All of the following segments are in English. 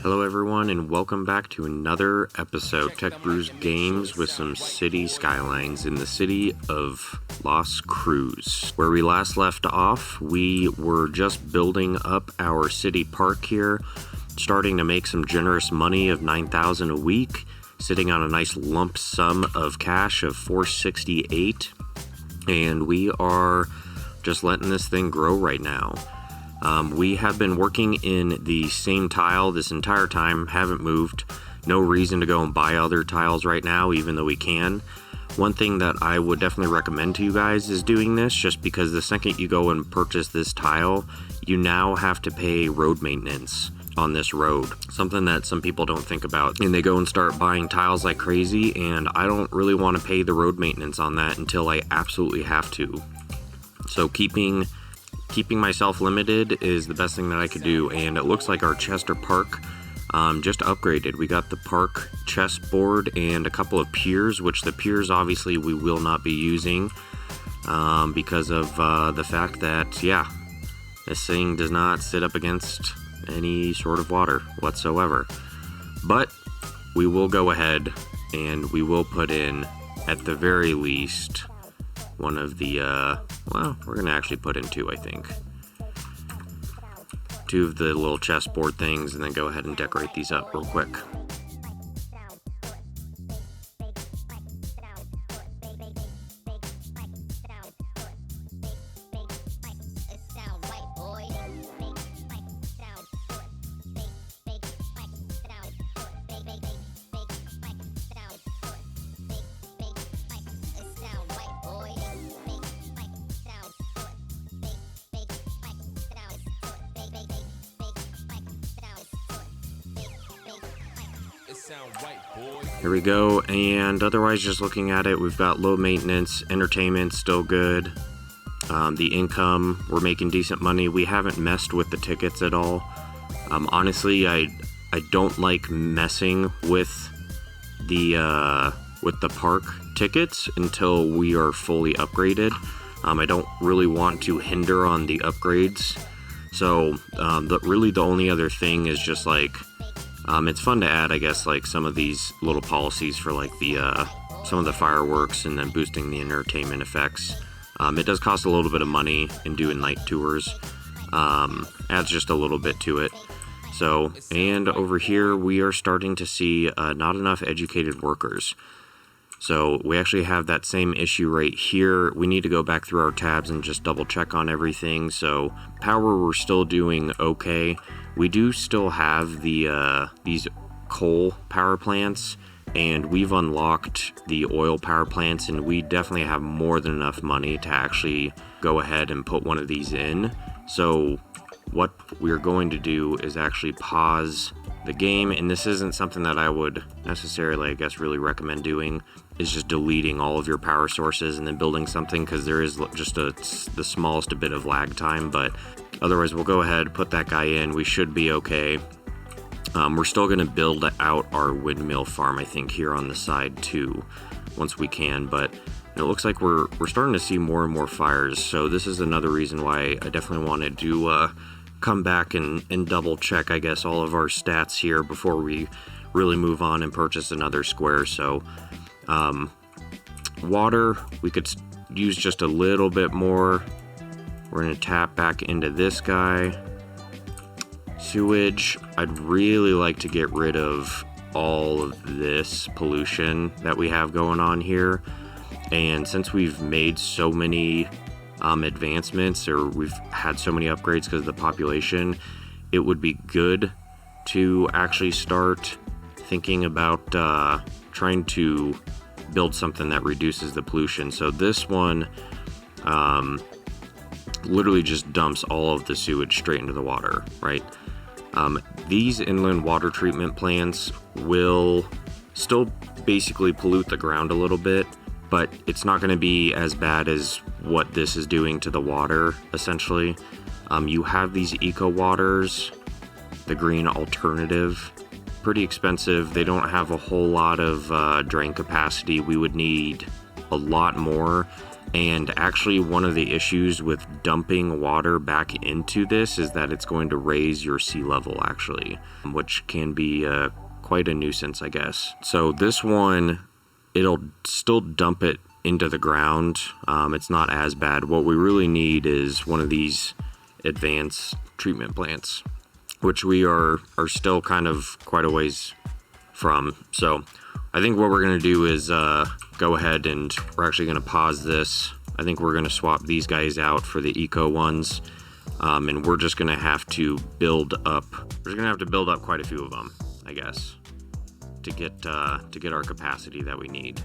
Hello everyone and welcome back to another episode Tech Brews Games with some city skylines in the city of Las Cruz. Where we last left off, we were just building up our city park here, starting to make some generous money of $9,000 a week, sitting on a nice lump sum of cash of $468, and we are just letting this thing grow right now. We have been working in the same tile this entire time, haven't moved. No reason to go and buy other tiles right now, even though we can. One thing that I would definitely recommend to you guys is doing this, just because the second you go and purchase this tile, you now have to pay road maintenance on this road. Something that some people don't think about. And they go and start buying tiles like crazy, and I don't really want to pay the road maintenance on that until I absolutely have to. So keeping myself limited is the best thing that I could do, and it looks like our Chester Park just upgraded. We got the park chessboard and a couple of piers, which the piers obviously we will not be using because of the fact that, yeah, this thing does not sit up against any sort of water whatsoever. But we will go ahead and we will put in, at the very least, one of the, well, we're going to actually put in two, I think. Two of the little chessboard things, and then go ahead and decorate these up real quick. Here we go, and otherwise just looking at it, we've got low maintenance, entertainment still good, the income, we're making decent money. We haven't messed with the tickets at all. Honestly, I don't like messing with the park tickets until we are fully upgraded. I don't really want to hinder on the upgrades, so really the only other thing is just like, it's fun to add, I guess, like some of these little policies for like the some of the fireworks and then boosting the entertainment effects. It does cost a little bit of money in doing night tours. Adds just a little bit to it. So, and over here we are starting to see not enough educated workers. So we actually have that same issue right here. We need to go back through our tabs and just double check on everything. So power, we're still doing okay. We do still have the these coal power plants, and we've unlocked the oil power plants, and we definitely have more than enough money to actually go ahead and put one of these in. So what we're going to do is actually pause the game, and this isn't something that I would necessarily, I guess, really recommend doing, is just deleting all of your power sources and then building something, because there is just the smallest bit of lag time. But otherwise, we'll go ahead, put that guy in. We should be okay. We're still going to build out our windmill farm, I think, here on the side too, once we can. But it looks like we're starting to see more and more fires. So this is another reason why I definitely wanted to come back and double check, I guess, all of our stats here before we really move on and purchase another square. So water, we could use just a little bit more. We're going to tap back into this guy. Sewage, I'd really like to get rid of all of this pollution that we have going on here. And since we've made so many advancements, or we've had so many upgrades because of the population, it would be good to actually start thinking about trying to build something that reduces the pollution. So this one literally just dumps all of the sewage straight into the water, right? These inland water treatment plants will still basically pollute the ground a little bit, but it's not going to be as bad as what this is doing to the water, essentially. You have these eco waters, the green alternative, pretty expensive. They don't have a whole lot of drain capacity. We would need a lot more. And actually, one of the issues with dumping water back into this is that it's going to raise your sea level, actually, which can be quite a nuisance, I guess. So this one, it'll still dump it into the ground. It's not as bad. What we really need is one of these advanced treatment plants, which we are still kind of quite a ways from. So I think what we're going to do is go ahead and we're actually going to pause this. I think we're going to swap these guys out for the eco ones. And we're just going to have to build up. We're going to have to build up quite a few of them, I guess, to get our capacity that we need.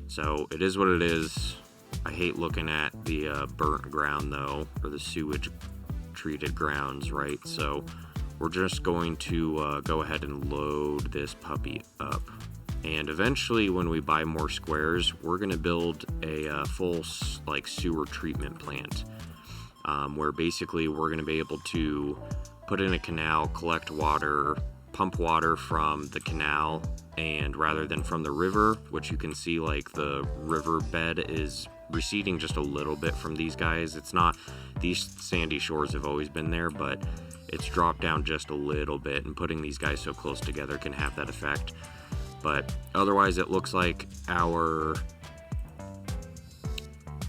So it is what it is. I hate looking at the burnt ground though, or the sewage treated grounds, right? So we're just going to go ahead and load this puppy up. And eventually when we buy more squares, we're going to build a full like sewer treatment plant, where basically we're going to be able to put in a canal, collect water, pump water from the canal, and rather than from the river, which you can see like the river bed is receding just a little bit from these guys. It's not, these sandy shores have always been there, but it's dropped down just a little bit, and putting these guys so close together can have that effect. But otherwise it looks like our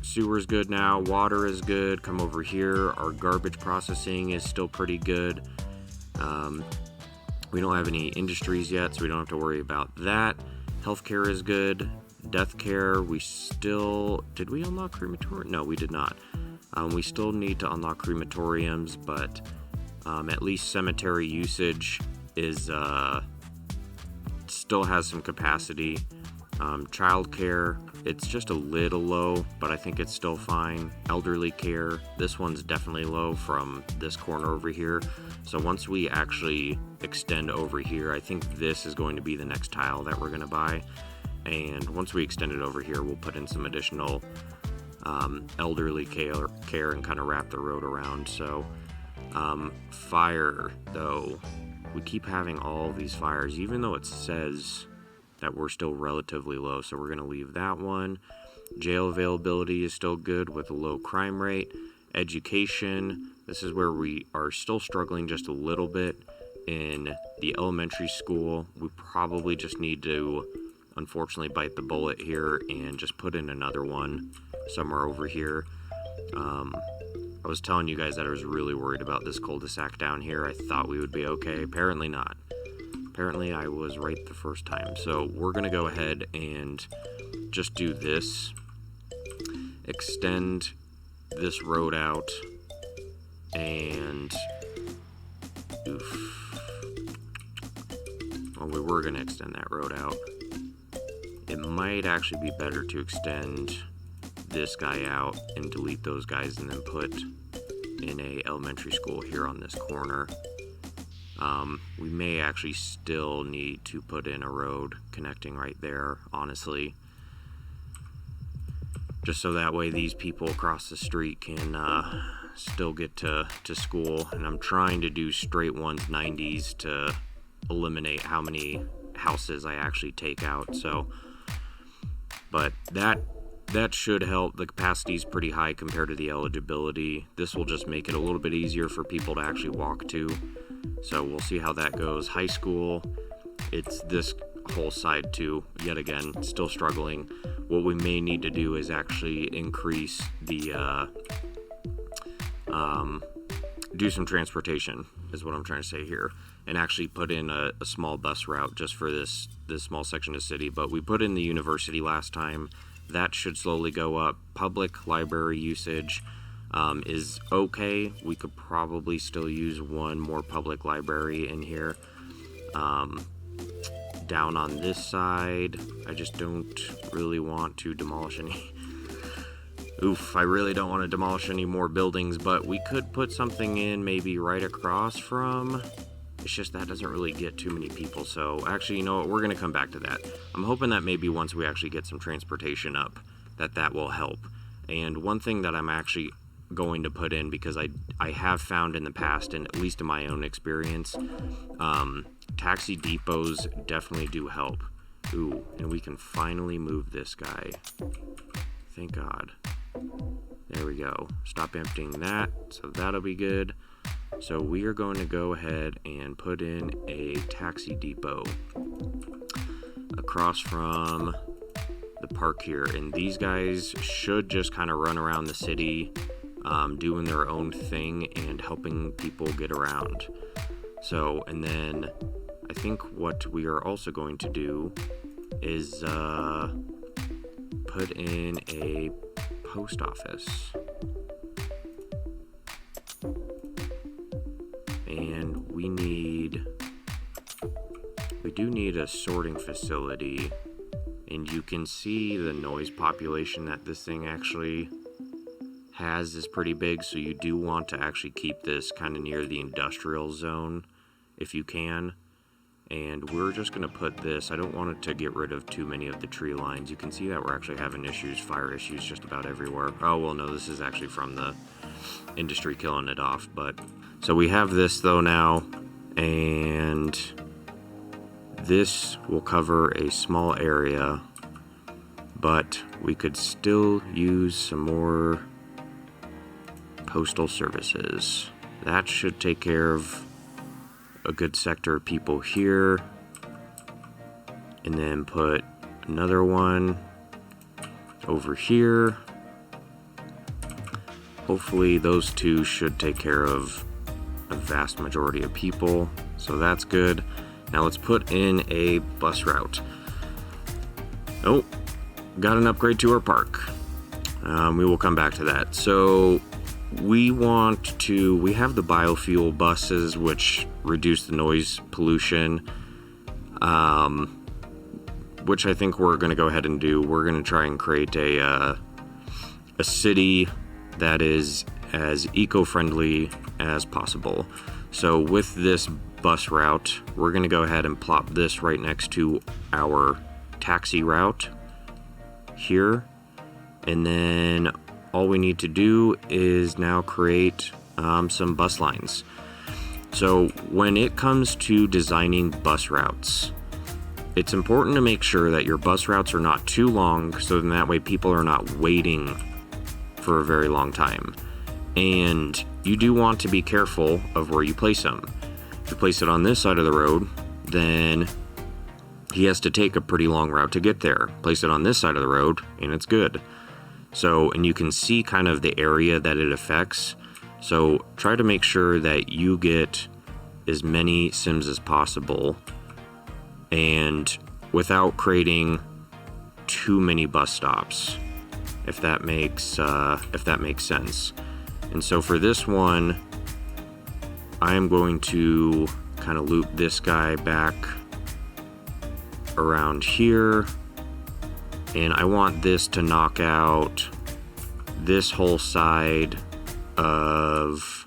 sewer is good now, water is good. Come over here, our garbage processing is still pretty good. We don't have any industries yet, so we don't have to worry about that. Healthcare is good. Death care, we still, did we unlock crematorium? No, we did not. We still need to unlock crematoriums, but at least cemetery usage is still has some capacity. Childcare, it's just a little low, but I think it's still fine. Elderly care, this one's definitely low from this corner over here. So once we actually extend over here, I think this is going to be the next tile that we're going to buy. And once we extend it over here, we'll put in some additional elderly care and kind of wrap the road around. So fire, though, we keep having all these fires, even though it says that we're still relatively low. So we're going to leave that one. Jail availability is still good with a low crime rate. Education, this is where we are still struggling just a little bit in the elementary school. We probably just need to unfortunately bite the bullet here and just put in another one somewhere over here. I was telling you guys that I was really worried about this cul-de-sac down here. I thought we would be okay. Apparently not. Apparently I was right the first time. So we're going to go ahead and just do this. Extend this road out. And well, we were going to extend that road out. It might actually be better to extend this guy out and delete those guys and then put in a elementary school here on this corner. We may actually still need to put in a road connecting right there, honestly, just so that way these people across the street can still get to school. And I'm trying to do straight ones 90s to eliminate how many houses I actually take out. So but that should help. The capacity is pretty high compared to the eligibility. This will just make it a little bit easier for people to actually walk to. So we'll see how that goes. High school, it's this whole side too. Yet again, still struggling. What we may need to do is actually increase the, do some transportation is what I'm trying to say here. And actually put in a small bus route just for this small section of city. But we put in the university last time. That should slowly go up. Public library usage is okay. We could probably still use one more public library in here. Down on this side, I just don't really want to demolish any. I really don't want to demolish any more buildings, but we could put something in maybe right across from. It's just that doesn't really get too many people. So actually, you know what? We're going to come back to that. I'm hoping that maybe once we actually get some transportation up, that will help. And one thing that I'm actually going to put in, because I have found in the past, and at least in my own experience, taxi depots definitely do help. And we can finally move this guy. Thank God. There we go. Stop emptying that, so that'll be good. So we are going to go ahead and put in a taxi depot across from the park here, and these guys should just kind of run around the city, doing their own thing and helping people get around. So, and then I think what we are also going to do is put in a post office. And we do need a sorting facility, and you can see the noise population that this thing actually has is pretty big, so you do want to actually keep this kind of near the industrial zone if you can. And we're just going to put this, I don't want it to get rid of too many of the tree lines. You can see that we're actually having issues, fire issues just about everywhere. Oh, well, no, this is actually from the industry killing it off. But so we have this though now, and this will cover a small area, but we could still use some more postal services. That should take care of a good sector of people here, and then put another one over here. Hopefully those two should take care of a vast majority of people, so that's good. Now let's put in a bus route. Oh, got an upgrade to our park. We will come back to that. So we have the biofuel buses, which reduce the noise pollution, which I think we're going to go ahead and do. We're going to try and create a city that is as eco-friendly as possible. So with this bus route, we're going to go ahead and plop this right next to our taxi route here, and then all we need to do is now create some bus lines. So when it comes to designing bus routes, it's important to make sure that your bus routes are not too long, so then that way people are not waiting for a very long time. And you do want to be careful of where you place them. If you place it on this side of the road, then he has to take a pretty long route to get there. Place it on this side of the road, and it's good. So, and you can see kind of the area that it affects. So try to make sure that you get as many sims as possible, and without creating too many bus stops, if that makes sense. And so for this one, I am going to kind of loop this guy back around here, and I want this to knock out this whole side of,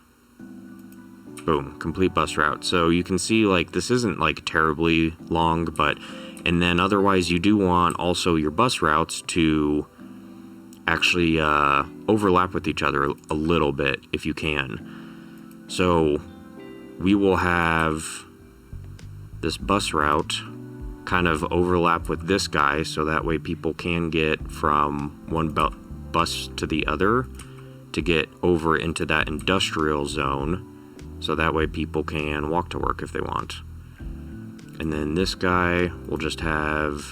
boom, complete bus route. So you can see, like, this isn't like terribly long, but, and then otherwise you do want also your bus routes to actually overlap with each other a little bit if you can. So we will have this bus route kind of overlap with this guy, so that way people can get from one bus to the other to get over into that industrial zone, so that way people can walk to work if they want. And then this guy, we'll just have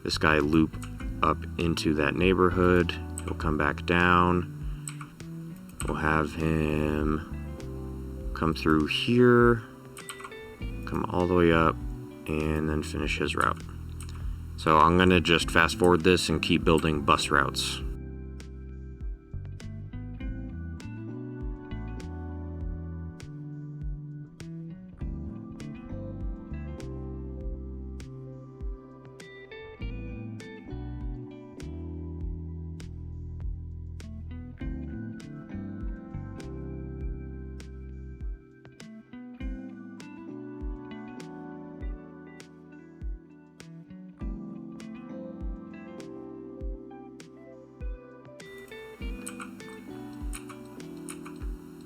this guy loop up into that neighborhood. He'll come back down. We'll have him come through here, come all the way up, and then finish his route. So I'm gonna just fast forward this and keep building bus routes.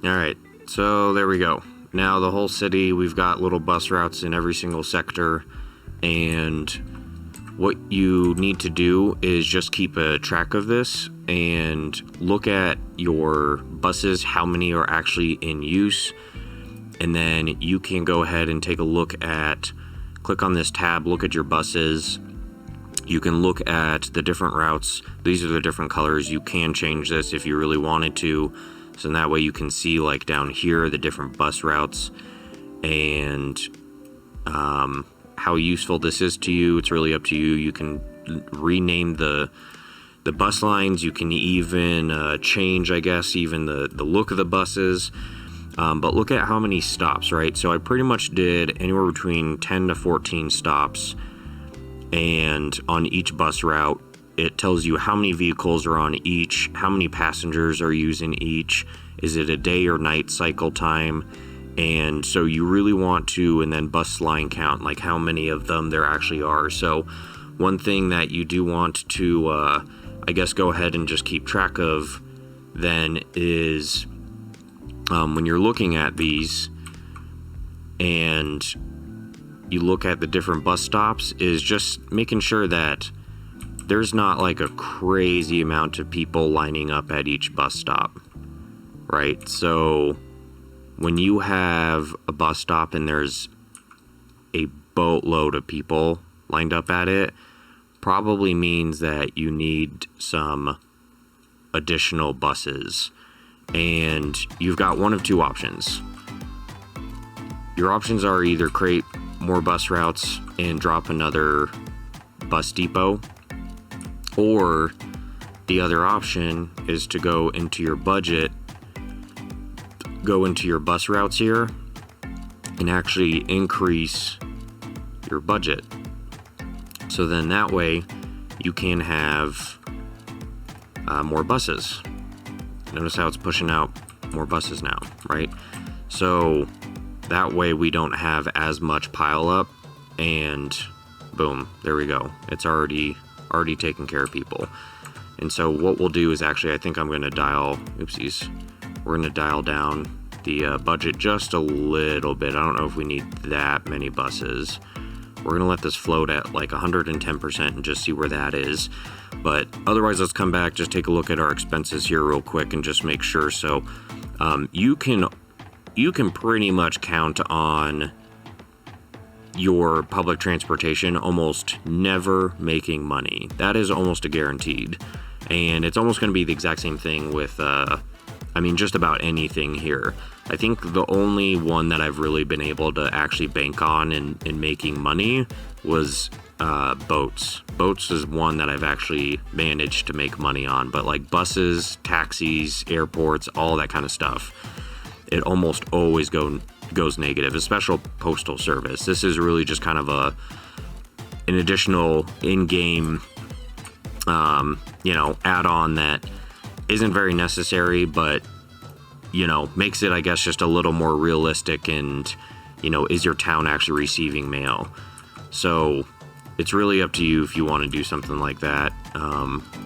Alright, so there we go. Now the whole city, we've got little bus routes in every single sector, and what you need to do is just keep a track of this and look at your buses, how many are actually in use, and then you can go ahead and take a look at, click on this tab, look at your buses. You can look at the different routes. These are the different colors. You can change this if you really wanted to. So in that way you can see, like down here, the different bus routes and how useful this is to you. It's really up to you. You can rename the bus lines. You can even change, I guess, even the look of the buses. But look at how many stops, right? So I pretty much did anywhere between 10 to 14 stops, and on each bus route it tells you how many vehicles are on each, how many passengers are using each, is it a day or night cycle time. And so you really want to, and then bus line count, like how many of them there actually are. So one thing that you do want to, I guess, go ahead and just keep track of then is when you're looking at these and you look at the different bus stops, is just making sure that there's not like a crazy amount of people lining up at each bus stop, right? So when you have a bus stop and there's a boatload of people lined up at it, probably means that you need some additional buses. And you've got one of two options. Your options are either create more bus routes and drop another bus depot, or the other option is to go into your budget, go into your bus routes here, and actually increase your budget. So then that way you can have more buses. Notice how it's pushing out more buses now, right? So that way we don't have as much pile up, and boom, there we go. It's already taking care of people. And so what we'll do is actually, I think I'm going to dial, oopsies, we're going to dial down the budget just a little bit. I don't know if we need that many buses. We're going to let this float at like 110% and just see where that is. But otherwise, let's come back, just take a look at our expenses here real quick and just make sure. So you can pretty much count on your public transportation almost never making money. That is almost a guaranteed. And it's almost going to be the exact same thing with, just about anything here. I think the only one that I've really been able to actually bank on in making money was boats. Boats is one that I've actually managed to make money on, but like buses, taxis, airports, all that kind of stuff, it almost always goes negative, especially postal service. This is really just kind of an additional in-game add-on that isn't very necessary, but makes it, I guess, just a little more realistic. And is your town actually receiving mail? So it's really up to you if you want to do something like that.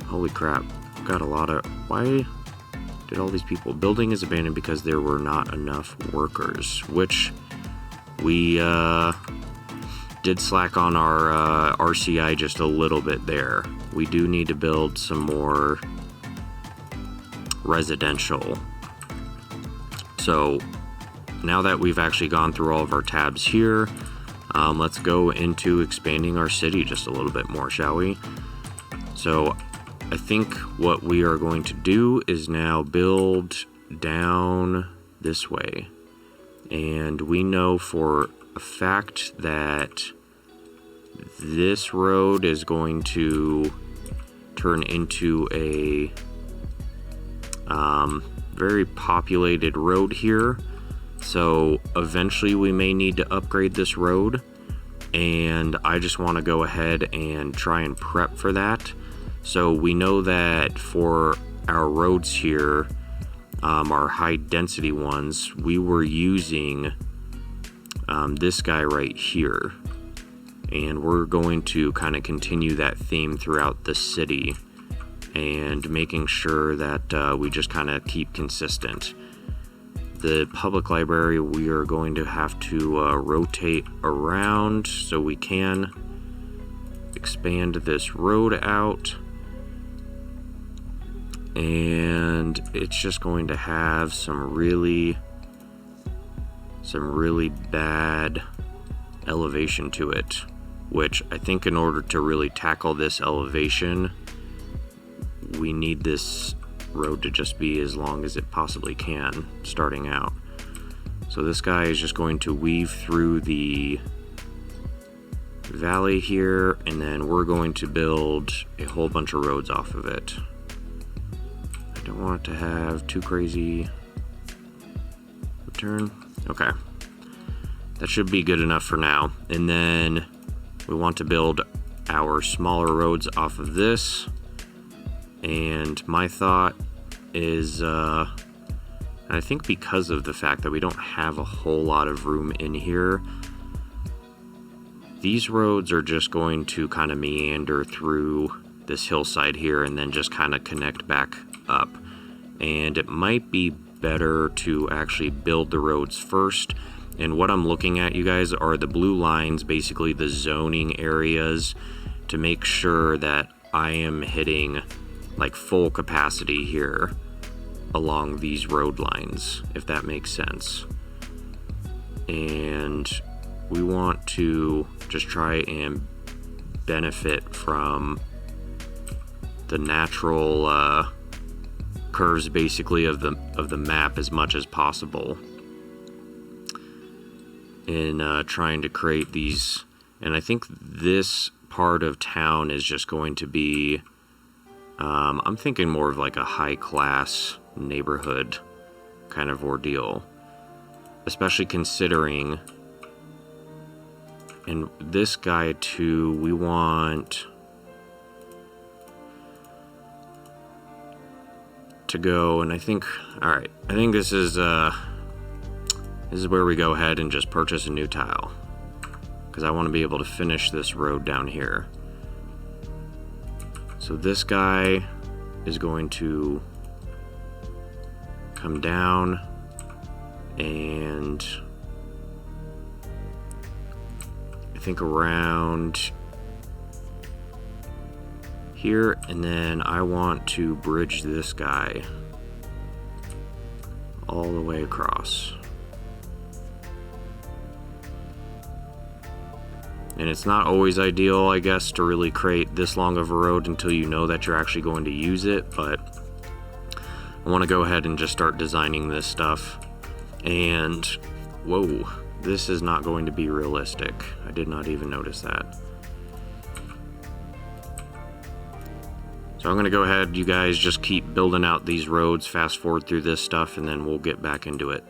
Holy crap, got a lot of, why did all these people, building is abandoned because there were not enough workers, which we did slack on our RCI just a little bit there. We do need to build some more residential. So now that we've actually gone through all of our tabs here, let's go into expanding our city just a little bit more, shall we? So I think what we are going to do is now build down this way. And we know for a fact that this road is going to turn into a very populated road here. So eventually we may need to upgrade this road, and I just want to go ahead and try and prep for that. So we know that for our roads here, our high density ones, we were using this guy right here, and we're going to kind of continue that theme throughout the city and making sure that we just kind of keep consistent. The public library, we are going to have to rotate around so we can expand this road out, and it's just going to have some really bad elevation to it, which I think in order to really tackle this elevation, we need this road to just be as long as it possibly can starting out. So this guy is just going to weave through the valley here, and then we're going to build a whole bunch of roads off of it. I don't want it to have too crazy return. Okay, that should be good enough for now. And then we want to build our smaller roads off of this. And my thought is, I think because of the fact that we don't have a whole lot of room in here, these roads are just going to kind of meander through this hillside here and then just kind of connect back up. And it might be better to actually build the roads first. And what I'm looking at, you guys, are the blue lines, basically the zoning areas, to make sure that I am hitting like full capacity here along these road lines, if that makes sense. And we want to just try and benefit from the natural curves basically of the map as much as possible in trying to create these. And I think this part of town is just going to be I'm thinking more of like a high class neighborhood kind of ordeal, especially considering, and this guy too, we want to go, and I think, all right, I think this is where we go ahead and just purchase a new tile, because I want to be able to finish this road down here. So this guy is going to come down, and I think around here, and then I want to bridge this guy all the way across. And it's not always ideal, I guess, to really create this long of a road until you know that you're actually going to use it, but I want to go ahead and just start designing this stuff. And whoa, this is not going to be realistic. I did not even notice that. So I'm going to go ahead, you guys, just keep building out these roads, fast forward through this stuff, and then we'll get back into it.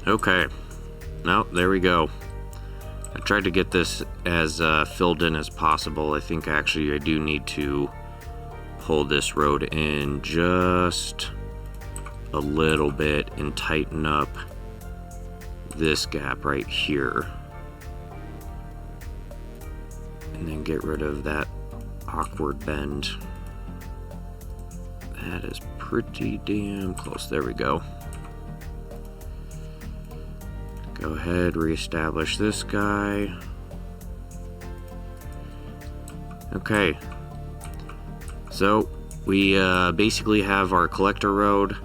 Okay, now there we go. I tried to get this as filled in as possible. I think actually I do need to pull this road in just a little bit and tighten up this gap right here, and then get rid of that awkward bend. That is pretty damn close. There we go. Go ahead, reestablish this guy. Okay, so We basically have our collector road.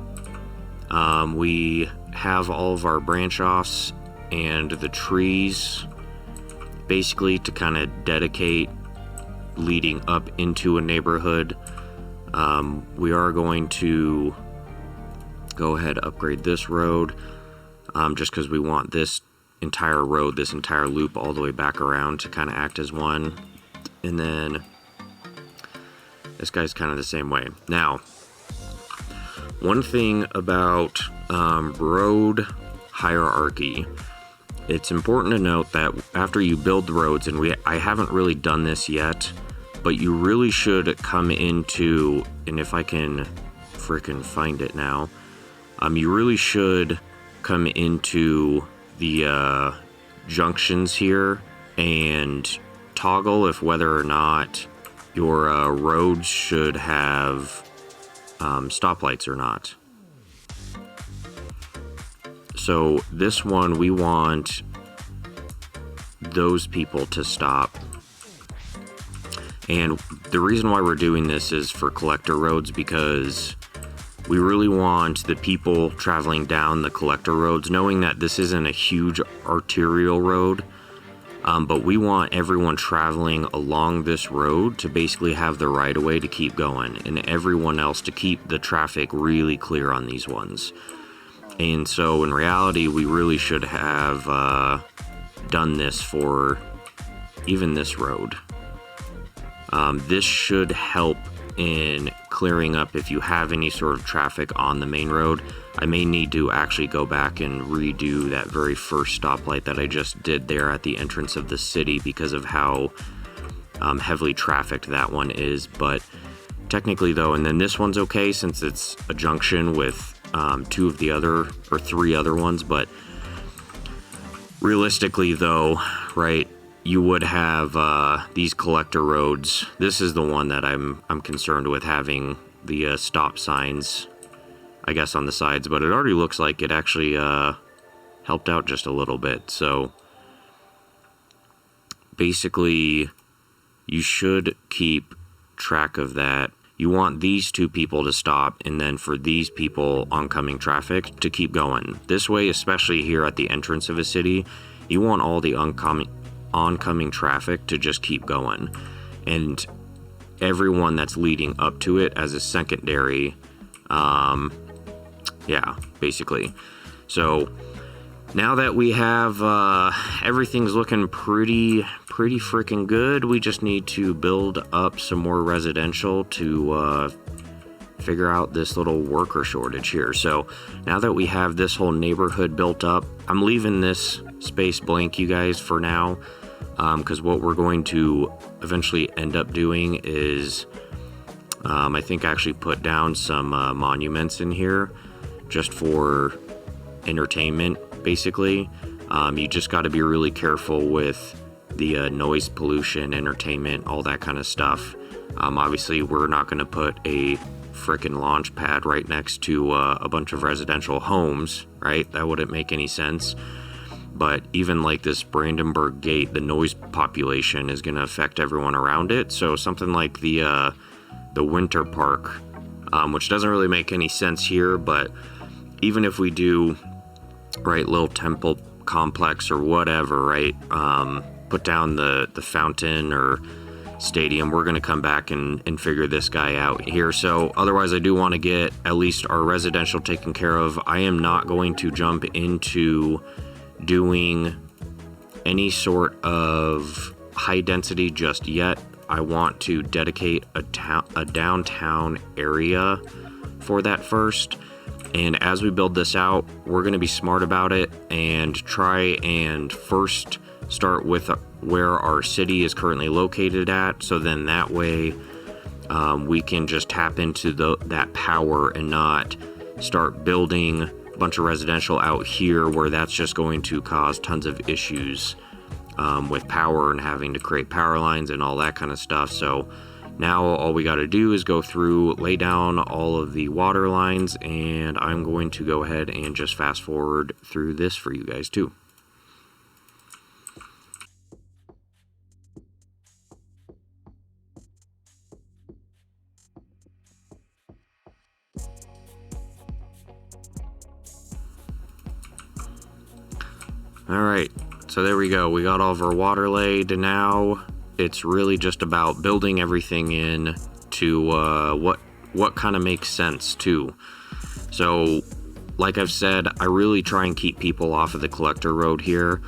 We have all of our branch offs and the trees basically to kind of dedicate leading up into a neighborhood. We are going to go ahead upgrade this road just because we want this entire road, this entire loop all the way back around to kind of act as one. And then this guy's kind of the same way. Now, one thing about road hierarchy, it's important to note that after you build the roads, and I haven't really done this yet, but you really should come into, and if I can freaking find it now, you really should come into the junctions here and toggle if whether or not your roads should have stoplights or not. So this one, we want those people to stop. And the reason why we're doing this is for collector roads, because we really want the people traveling down the collector roads, knowing that this isn't a huge arterial road, but we want everyone traveling along this road to basically have the right of way to keep going, and everyone else to keep the traffic really clear on these ones. And so in reality, we really should have done this for even this road. This should help in clearing up if you have any sort of traffic on the main road. I may need to actually go back and redo that very first stoplight that I just did there at the entrance of the city because of how heavily trafficked that one is. But technically though, and then this one's okay since it's a junction with two of the other, or three other ones, but realistically though, right, you would have these collector roads. This is the one that I'm concerned with having the stop signs, I guess, on the sides, but it already looks like it actually helped out just a little bit. So basically, you should keep track of that. You want these two people to stop, and then for these people, oncoming traffic, to keep going. This way, especially here at the entrance of a city, you want all the oncoming traffic to just keep going. And everyone that's leading up to it as a secondary, yeah, basically. So now that we have everything's looking pretty freaking good, we just need to build up some more residential to figure out this little worker shortage here. So now that we have this whole neighborhood built up, I'm leaving this space blank, you guys, for now, because what we're going to eventually end up doing is I think actually put down some monuments in here just for entertainment, basically. You just got to be really careful with the noise pollution, entertainment, all that kind of stuff. Obviously, we're not going to put a frickin' launch pad right next to a bunch of residential homes, right? That wouldn't make any sense. But even like this Brandenburg Gate, the noise population is going to affect everyone around it. So something like the Winter Park, which doesn't really make any sense here, but even if we do, right, little temple complex or whatever, right, put down the fountain or stadium, we're going to come back and figure this guy out here. So otherwise, I do want to get at least our residential taken care of. I am not going to jump into doing any sort of high density just yet. I want to dedicate a downtown area for that first. And as we build this out, we're going to be smart about it and try and first start with where our city is currently located at. So then that way we can just tap into that power and not start building a bunch of residential out here where that's just going to cause tons of issues with power and having to create power lines and all that kind of stuff. So now all we got to do is go through, lay down all of the water lines, and I'm going to go ahead and just fast forward through this for you guys too. All right, so there we go. We got all of our water laid, and now it's really just about building everything in to what kind of makes sense too. So, like I've said, I really try and keep people off of the collector road here.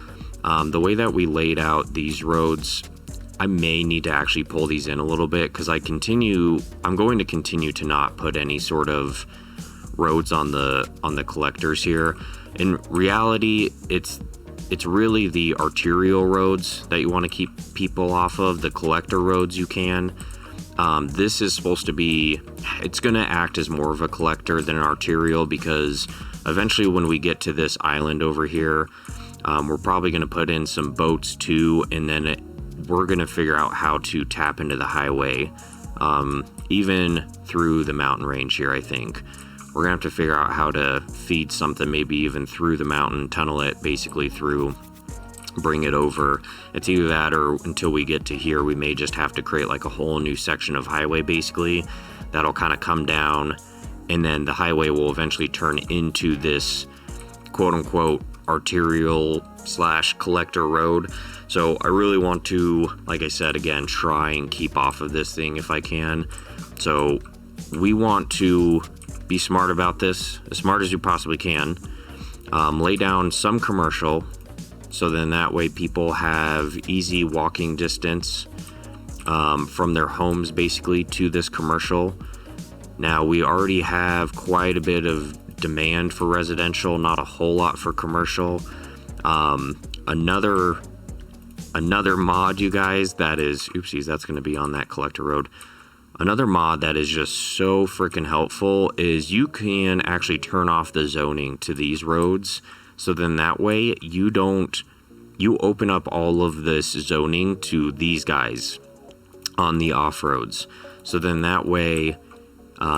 The way that we laid out these roads, I may need to actually pull these in a little bit because I'm going to continue to not put any sort of roads on the collectors here. In reality, it's really the arterial roads that you want to keep people off of. The collector roads you can. This is supposed to be, it's going to act as more of a collector than an arterial, because eventually when we get to this island over here, we're probably going to put in some boats too, and then we're going to figure out how to tap into the highway, even through the mountain range here. I think we're going to have to figure out how to feed something, maybe even through the mountain, tunnel it basically through, bring it over. It's either that, or until we get to here, we may just have to create like a whole new section of highway basically that'll kind of come down, and then the highway will eventually turn into this quote-unquote arterial / collector road. So I really want to, like I said again, try and keep off of this thing if I can. So we want to be smart about this, as smart as you possibly can. Lay down some commercial, so then that way people have easy walking distance from their homes basically to this commercial. Now we already have quite a bit of demand for residential, not a whole lot for commercial. Another mod, you guys, that is, oopsies, that's going to be on that collector road. Another mod that is just so freaking helpful is you can actually turn off the zoning to these roads. So then that way you open up all of this zoning to these guys on the off-roads. So then that way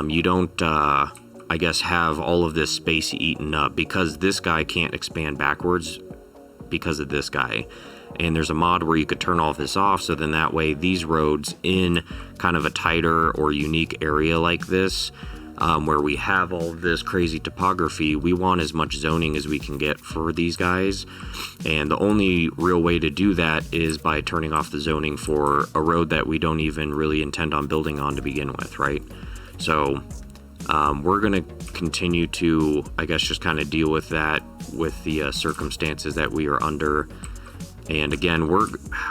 you don't, I guess, have all of this space eaten up, because this guy can't expand backwards because of this guy. And there's a mod where you could turn all of this off, so then that way these roads in kind of a tighter or unique area like this, where we have all of this crazy topography, we want as much zoning as we can get for these guys. And the only real way to do that is by turning off the zoning for a road that we don't even really intend on building on to begin with, right? So we're going to continue to, I guess, just kind of deal with that with the circumstances that we are under. And again, we're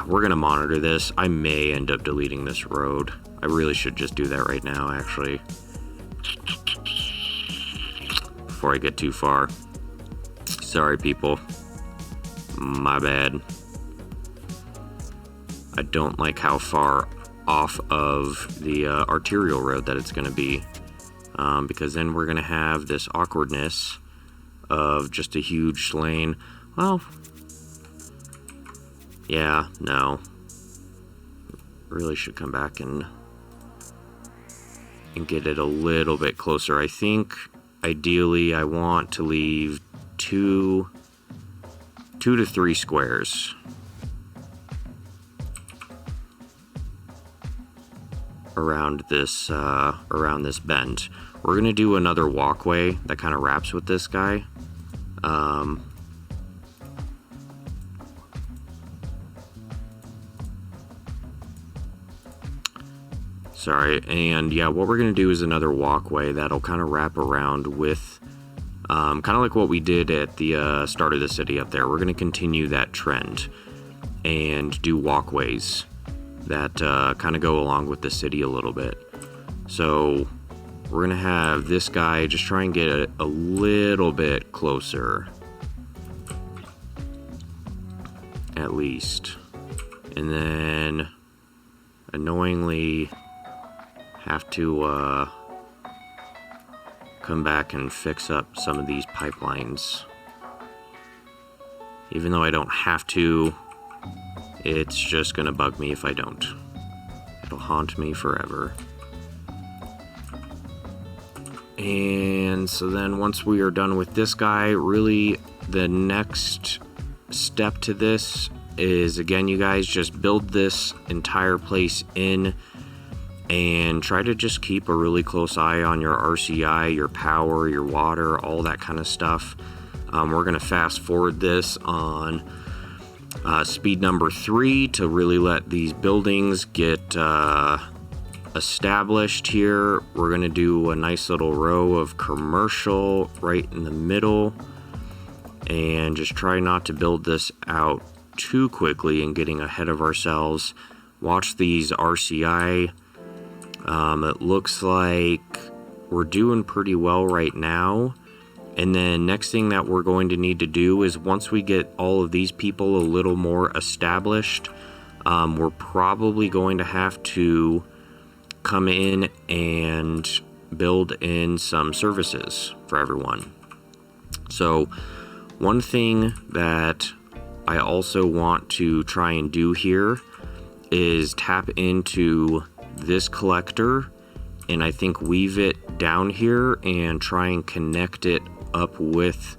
going to monitor this. I may end up deleting this road. I really should just do that right now, actually, before I get too far. Sorry, people. My bad. I don't like how far off of the arterial road that it's going to be, because then we're going to have this awkwardness of just a huge lane. Well, yeah, no. Really should come back and get it a little bit closer. I think ideally I want to leave 2 to 3 squares around this bend. We're gonna do another walkway that kind of wraps with this guy. Sorry, and yeah, what we're going to do is another walkway that'll kind of wrap around with, kind of like what we did at the start of the city up there. We're going to continue that trend and do walkways that kind of go along with the city a little bit. So we're going to have this guy just try and get a little bit closer, at least. And then, annoyingly, have to come back and fix up some of these pipelines. Even though I don't have to, it's just gonna bug me if I don't. It'll haunt me forever. And so then once we are done with this guy, really the next step to this is, again, you guys, just build this entire place in and try to just keep a really close eye on your RCI, your power, your water, all that kind of stuff. We're going to fast forward this on speed number 3 to really let these buildings get established here. We're going to do a nice little row of commercial right in the middle, and just try not to build this out too quickly and getting ahead of ourselves. Watch these RCI. It looks like we're doing pretty well right now. And then next thing that we're going to need to do is, once we get all of these people a little more established, we're probably going to have to come in and build in some services for everyone. So one thing that I also want to try and do here is tap into this collector, and I think weave it down here and try and connect it up with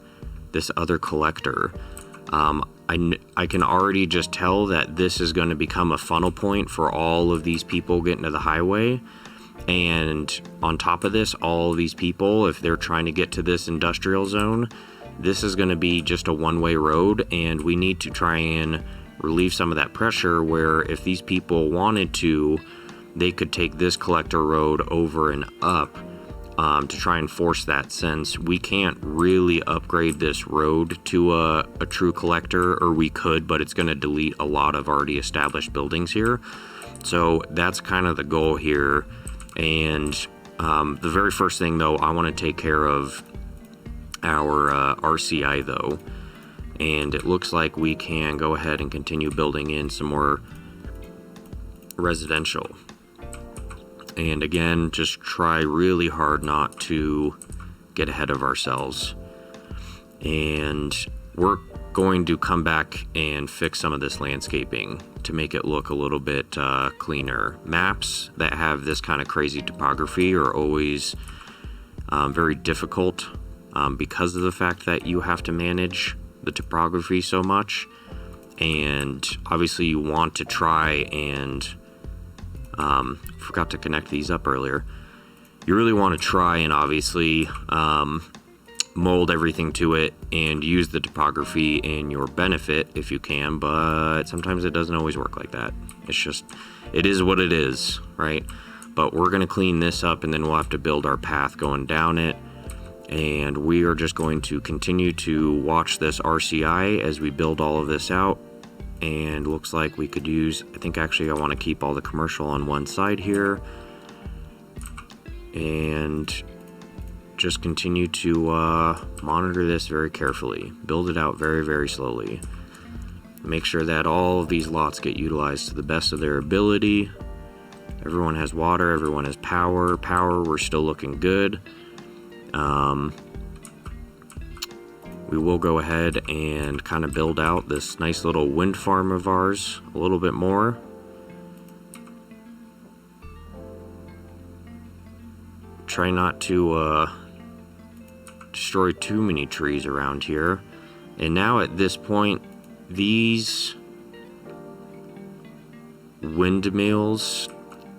this other collector. I can already just tell that this is going to become a funnel point for all of these people getting to the highway. And on top of this, all of these people, if they're trying to get to this industrial zone, this is going to be just a one-way road, and we need to try and relieve some of that pressure, where if these people wanted to, they could take this collector road over and up to try and force that, since we can't really upgrade this road to a true collector, or we could, but it's going to delete a lot of already established buildings here. So that's kind of the goal here. And the very first thing, though, I want to take care of our RCI, though, and it looks like we can go ahead and continue building in some more residential. And again, just try really hard not to get ahead of ourselves. And we're going to come back and fix some of this landscaping to make it look a little bit cleaner. Maps that have this kind of crazy topography are always very difficult because of the fact that you have to manage the topography so much. And obviously you want to try and forgot to connect these up earlier. You really want to try and obviously mold everything to it and use the topography in your benefit if you can, but sometimes it doesn't always work like that. It's just, it is what it is, right? But we're going to clean this up, and then we'll have to build our path going down it. And we are just going to continue to watch this RCI as we build all of this out. And looks like we could use, I think actually I want to keep all the commercial on one side here, and just continue to monitor this very carefully. Build it out very, very slowly. Make sure that all of these lots get utilized to the best of their ability. Everyone has water, everyone has power. Power, we're still looking good. We will go ahead and kind of build out this nice little wind farm of ours a little bit more. Try not to destroy too many trees around here. And now at this point, these windmills,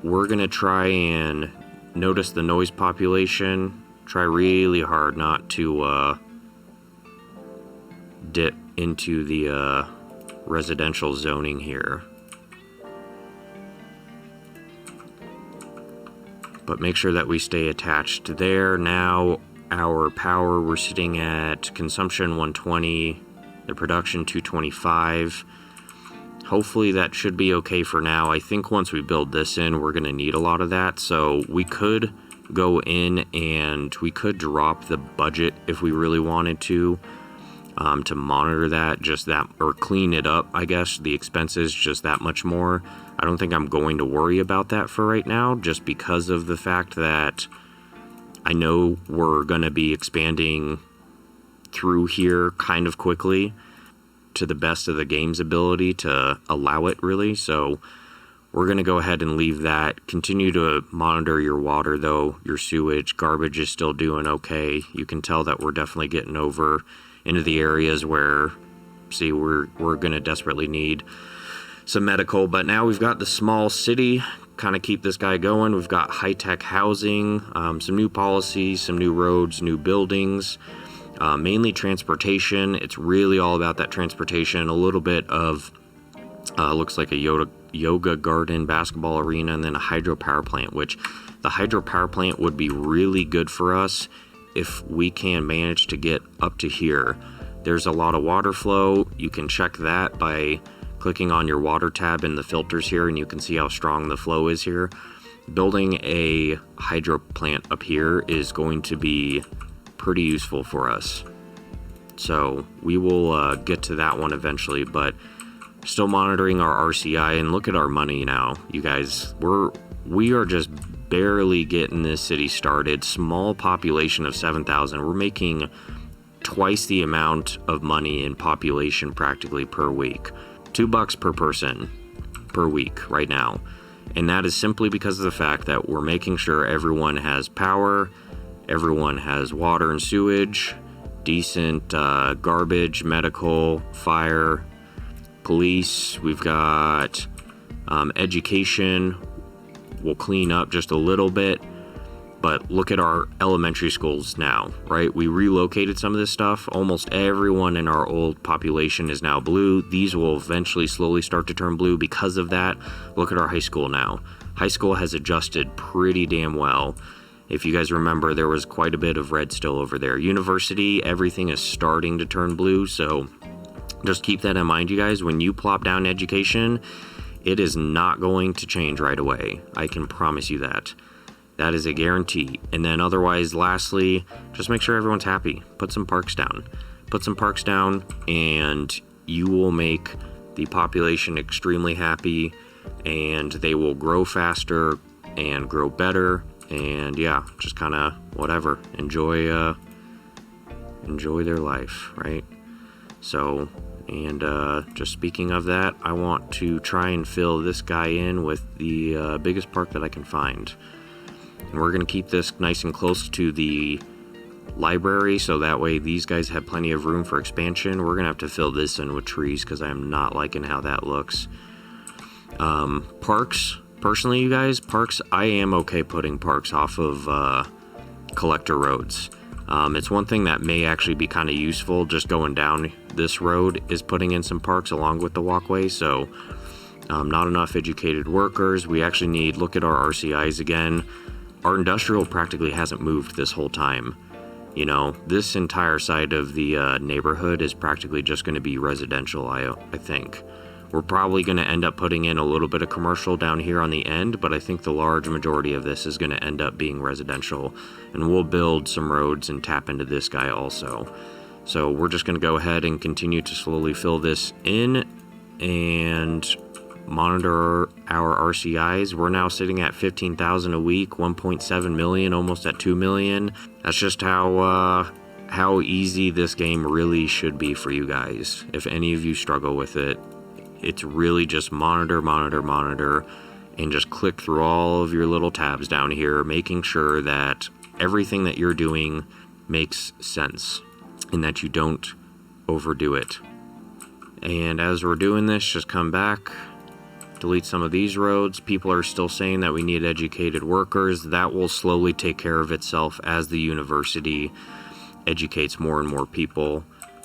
we're going to try and notice the noise population. Try really hard not to dip into the residential zoning here, but make sure that we stay attached there. Now our power, we're sitting at consumption 120, the production 225. Hopefully that should be okay for now. I think once we build this in, we're going to need a lot of that, so we could go in and we could drop the budget if we really wanted to monitor that, just that, or clean it up, I guess, the expenses just that much more. I don't think I'm going to worry about that for right now, just because of the fact that I know we're going to be expanding through here kind of quickly to the best of the game's ability to allow it, really. So we're going to go ahead and leave that. Continue to monitor your water, though. Your sewage, garbage is still doing okay. You can tell that we're definitely getting over into the areas where, see, we're going to desperately need some medical. But now we've got the small city, kind of keep this guy going. We've got high-tech housing, some new policies, some new roads, new buildings. Mainly transportation. It's really all about that transportation. A little bit of looks like a yoga garden, basketball arena, and then a hydropower plant, which the hydropower plant would be really good for us if we can manage to get up to here. There's a lot of water flow. You can check that by clicking on your water tab in the filters here, and you can see how strong the flow is here. Building a hydro plant up here is going to be pretty useful for us. So we will get to that one eventually, but still monitoring our RCI, and look at our money now, you guys. We are just barely getting this city started. Small population of 7,000. We're making twice the amount of money in population practically per week. $2 per person per week right now. And that is simply because of the fact that we're making sure everyone has power, everyone has water and sewage, decent garbage, medical, fire, police. We've got education. We'll clean up just a little bit, but look at our elementary schools now, right? We relocated some of this stuff. Almost everyone in our old population is now blue. These will eventually slowly start to turn blue because of that. Look at our high school now. High school has adjusted pretty damn well. If you guys remember, there was quite a bit of red still over there. University, everything is starting to turn blue, so just keep that in mind, you guys. When you plop down education, it is not going to change right away. I can promise you that. That is a guarantee. And then otherwise, lastly, just make sure everyone's happy. Put some parks down. Put some parks down, and you will make the population extremely happy, and they will grow faster and grow better. And yeah, just kind of whatever. Enjoy their life, right? So, and just speaking of that, I want to try and fill this guy in with the biggest park that I can find. And we're going to keep this nice and close to the library, so that way these guys have plenty of room for expansion. We're going to have to fill this in with trees because I am not liking how that looks. Parks, personally, you guys, parks, I am okay putting parks off of collector roads. It's one thing that may actually be kind of useful just going down this road is putting in some parks along with the walkway. So not enough educated workers. We actually need, look at our RCIs again. Our industrial practically hasn't moved this whole time. You know, this entire side of the neighborhood is practically just going to be residential, I think. We're probably going to end up putting in a little bit of commercial down here on the end, but I think the large majority of this is going to end up being residential. And we'll build some roads and tap into this guy also. So we're just going to go ahead and continue to slowly fill this in and monitor our RCIs. We're now sitting at 15,000 a week, 1.7 million, almost at 2 million. That's just how easy this game really should be for you guys. If any of you struggle with it, it's really just monitor, and just click through all of your little tabs down here, making sure that everything that you're doing makes sense and that you don't overdo it. And as we're doing this, just come back, delete some of these roads. People are still saying that we need educated workers. That will slowly take care of itself as the university educates more and more people.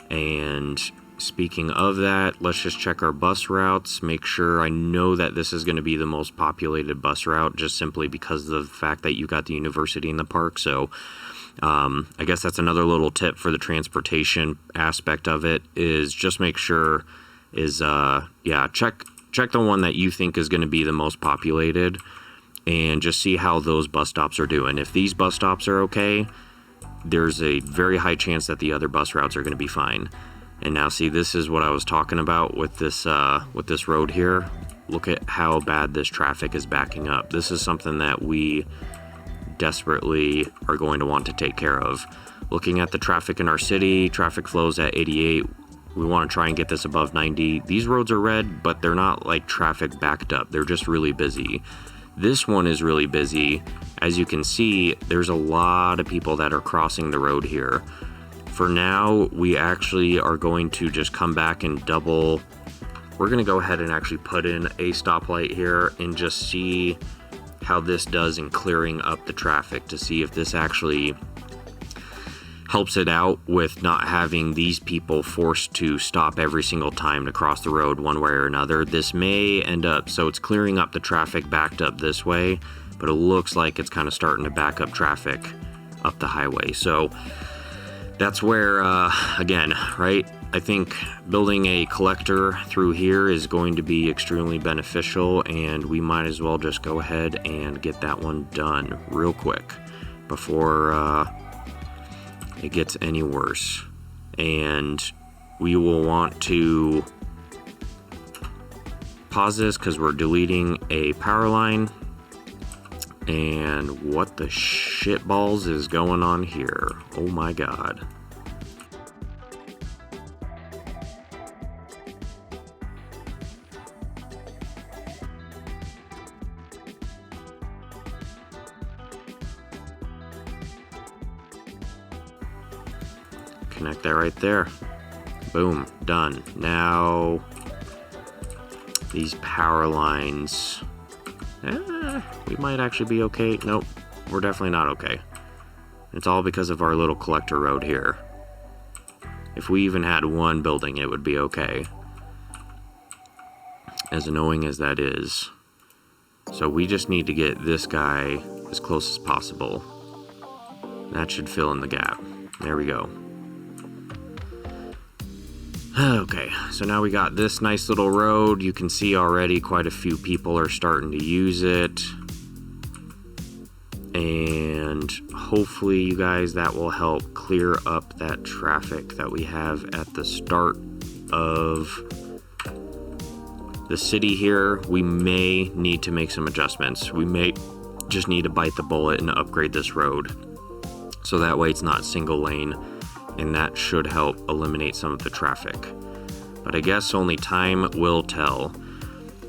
And speaking of that, let's just check our bus routes. Make sure, I know that this is going to be the most populated bus route just simply because of the fact that you got the university in the park. So I guess that's another little tip for the transportation aspect of it, is just make sure is check the one that you think is going to be the most populated and just see how those bus stops are doing. If these bus stops are okay, there's a very high chance that the other bus routes are going to be fine. And now see, this is what I was talking about with this road here. Look at how bad this traffic is backing up. This is something that we desperately are going to want to take care of. Looking at the traffic in our city, traffic flows at 88. We want to try and get this above 90. These roads are red, but they're not like traffic backed up. They're just really busy. This one is really busy. As you can see, there's a lot of people that are crossing the road here. For now, we actually are going to just come back and double. We're going to go ahead and actually put in a stoplight here and just see how this does in clearing up the traffic, to see if this actually helps it out with not having these people forced to stop every single time to cross the road one way or another. This may end up, so it's clearing up the traffic backed up this way, but it looks like it's kind of starting to back up traffic up the highway. So that's where, again, right, I think building a collector through here is going to be extremely beneficial, and we might as well just go ahead and get that one done real quick before it gets any worse. And we will want to pause this because we're deleting a power line. And what the shitballs is going on here? Oh my god. Connect that right there. Boom, done. Now, these power lines, we might actually be okay. Nope, we're definitely not okay. It's all because of our little collector road here. If we even had one building, it would be okay, as annoying as that is. So we just need to get this guy as close as possible. That should fill in the gap. There we go. Okay, so now we got this nice little road. You can see already quite a few people are starting to use it. And hopefully, you guys, that will help clear up that traffic that we have at the start of the city here. We may need to make some adjustments. We may just need to bite the bullet and upgrade this road, so that way it's not single lane, and that should help eliminate some of the traffic. But I guess only time will tell.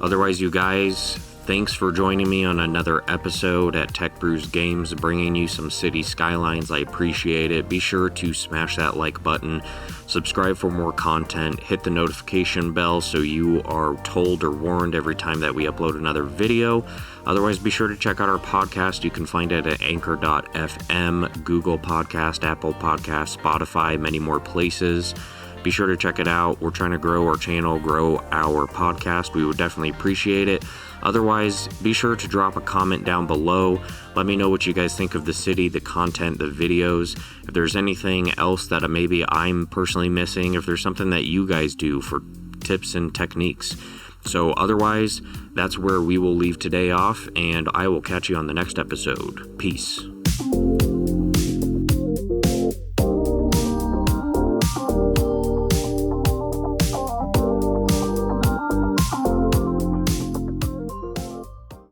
Otherwise, you guys, thanks for joining me on another episode at Tech Brews Games, bringing you some city skylines. I appreciate it. Be sure to smash that like button, subscribe for more content, hit the notification bell so you are told or warned every time that we upload another video. Otherwise, be sure to check out our podcast. You can find it at anchor.fm, Google Podcast, Apple Podcast, Spotify, many more places. Be sure to check it out. We're trying to grow our channel, grow our podcast. We would definitely appreciate it. Otherwise, be sure to drop a comment down below. Let me know what you guys think of the city, the content, the videos. If there's anything else that maybe I'm personally missing, if there's something that you guys do for tips and techniques. So otherwise, that's where we will leave today off, and I will catch you on the next episode. Peace.